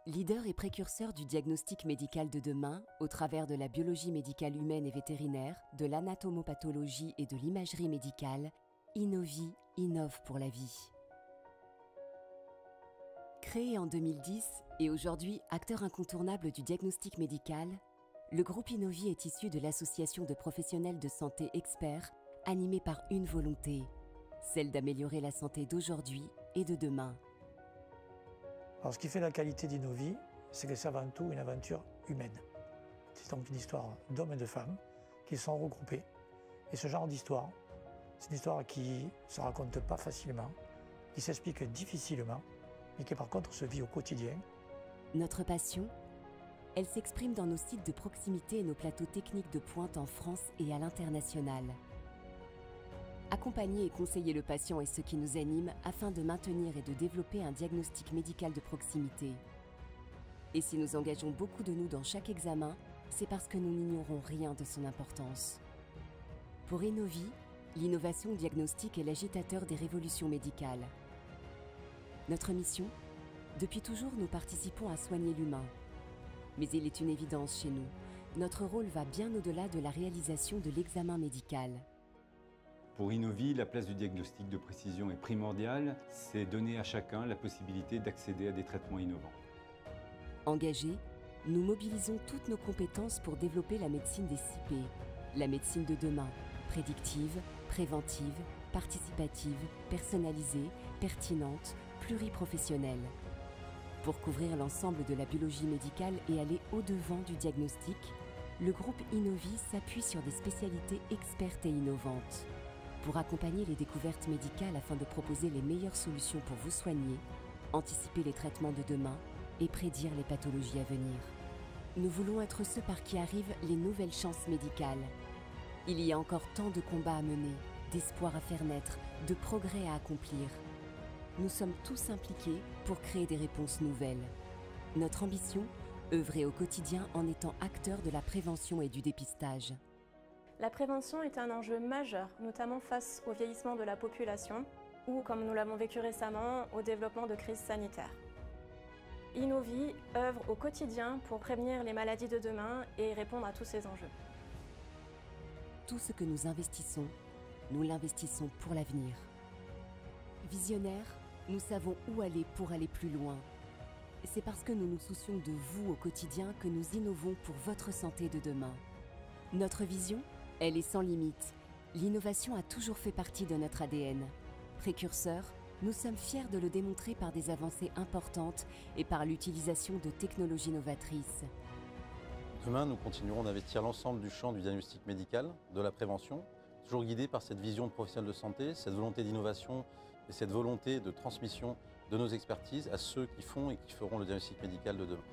Leader et précurseur du diagnostic médical de demain, au travers de la biologie médicale humaine et vétérinaire, de l'anatomopathologie et de l'imagerie médicale, Innovie innove pour la vie. Créé en 2010 et aujourd'hui acteur incontournable du diagnostic médical, le groupe Innovie est issu de l'association de professionnels de santé experts animés par une volonté, celle d'améliorer la santé d'aujourd'hui et de demain. Alors, ce qui fait la qualité d'Innovie, c'est que c'est avant tout une aventure humaine. C'est donc une histoire d'hommes et de femmes qui sont regroupés. Et ce genre d'histoire, c'est une histoire qui ne se raconte pas facilement, qui s'explique difficilement, mais qui par contre se vit au quotidien. Notre passion, elle s'exprime dans nos sites de proximité et nos plateaux techniques de pointe en France et à l'international. Accompagner et conseiller le patient est ce qui nous anime afin de maintenir et de développer un diagnostic médical de proximité. Et si nous engageons beaucoup de nous dans chaque examen, c'est parce que nous n'ignorons rien de son importance. Pour Innovie, l'innovation diagnostique est l'agitateur des révolutions médicales. Notre mission ? Depuis toujours, nous participons à soigner l'humain. Mais il est une évidence chez nous. Notre rôle va bien au-delà de la réalisation de l'examen médical. Pour Innovie, la place du diagnostic de précision est primordiale. C'est donner à chacun la possibilité d'accéder à des traitements innovants. Engagés, nous mobilisons toutes nos compétences pour développer la médecine des 6P, la médecine de demain, prédictive, préventive, participative, personnalisée, pertinente, pluriprofessionnelle. Pour couvrir l'ensemble de la biologie médicale et aller au-devant du diagnostic, le groupe Innovie s'appuie sur des spécialités expertes et innovantes. Pour accompagner les découvertes médicales afin de proposer les meilleures solutions pour vous soigner, anticiper les traitements de demain et prédire les pathologies à venir. Nous voulons être ceux par qui arrivent les nouvelles chances médicales. Il y a encore tant de combats à mener, d'espoir à faire naître, de progrès à accomplir. Nous sommes tous impliqués pour créer des réponses nouvelles. Notre ambition, œuvrer au quotidien en étant acteurs de la prévention et du dépistage. La prévention est un enjeu majeur, notamment face au vieillissement de la population ou, comme nous l'avons vécu récemment, au développement de crises sanitaires. Innovie œuvre au quotidien pour prévenir les maladies de demain et répondre à tous ces enjeux. Tout ce que nous investissons, nous l'investissons pour l'avenir. Visionnaires, nous savons où aller pour aller plus loin. C'est parce que nous nous soucions de vous au quotidien que nous innovons pour votre santé de demain. Notre vision ? Elle est sans limite. L'innovation a toujours fait partie de notre ADN. Précurseur, nous sommes fiers de le démontrer par des avancées importantes et par l'utilisation de technologies novatrices. Demain, nous continuerons d'investir l'ensemble du champ du diagnostic médical, de la prévention, toujours guidés par cette vision de professionnel de santé, cette volonté d'innovation et cette volonté de transmission de nos expertises à ceux qui font et qui feront le diagnostic médical de demain.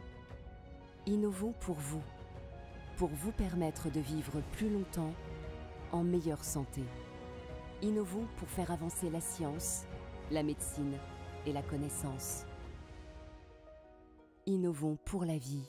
Innovons pour vous permettre de vivre plus longtemps en meilleure santé. Innovons pour faire avancer la science, la médecine et la connaissance. Innovons pour la vie.